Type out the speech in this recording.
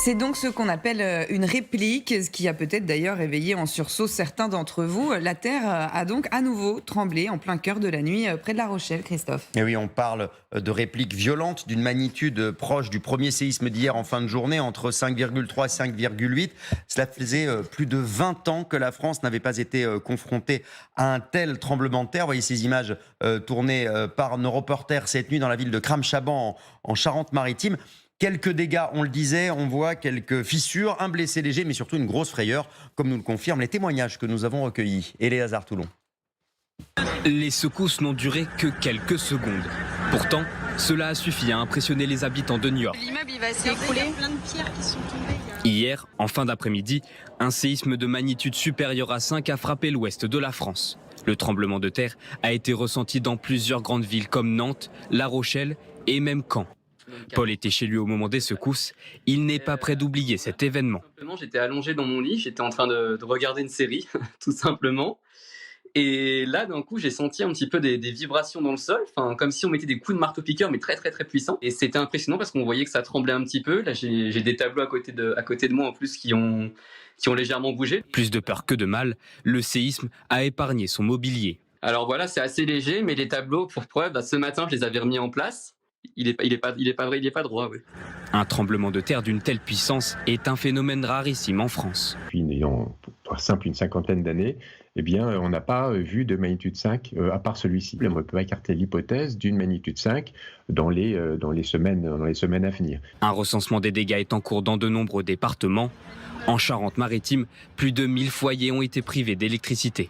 C'est donc ce qu'on appelle une réplique, ce qui a peut-être d'ailleurs éveillé en sursaut certains d'entre vous. La Terre a donc à nouveau tremblé en plein cœur de la nuit près de La Rochelle, Christophe. Et oui, on parle de répliques violentes d'une magnitude proche du premier séisme d'hier en fin de journée, entre 5,3 et 5,8. Cela faisait plus de 20 ans que la France n'avait pas été confrontée à un tel tremblement de terre. Vous voyez ces images tournées par nos reporters cette nuit dans la ville de Cram-Chaban en Charente-Maritime. Quelques dégâts, on le disait, on voit quelques fissures, un blessé léger, mais surtout une grosse frayeur, comme nous le confirment les témoignages que nous avons recueillis. Éléazar Toulon. Les secousses n'ont duré que quelques secondes. Pourtant, cela a suffi à impressionner les habitants de New York. L'immeuble, il va s'écrouler. Il y a plein de pierres qui sont tombées. Hier, en fin d'après-midi, un séisme de magnitude supérieure à 5 a frappé l'ouest de la France. Le tremblement de terre a été ressenti dans plusieurs grandes villes comme Nantes, La Rochelle et même Caen. Paul était chez lui au moment des secousses. Il n'est pas prêt d'oublier cet événement. J'étais allongé dans mon lit, j'étais en train de regarder une série, tout simplement. Et là, d'un coup, j'ai senti un petit peu des vibrations dans le sol, comme si on mettait des coups de marteau-piqueur, mais très très très puissants. Et c'était impressionnant parce qu'on voyait que ça tremblait un petit peu. Là, j'ai des tableaux à côté de moi en plus qui ont légèrement bougé. Plus de peur que de mal, le séisme a épargné son mobilier. Alors voilà, c'est assez léger, mais les tableaux, pour preuve, ce matin, je les avais remis en place. Il est pas droit, oui. Un tremblement de terre d'une telle puissance est un phénomène rarissime en France. Puis ayant simple une cinquantaine d'années, eh bien, on n'a pas vu de magnitude 5 à part celui-ci. On ne peut pas écarter l'hypothèse d'une magnitude 5 dans les semaines à venir. Un recensement des dégâts est en cours dans de nombreux départements. En Charente-Maritime, plus de 1000 foyers ont été privés d'électricité.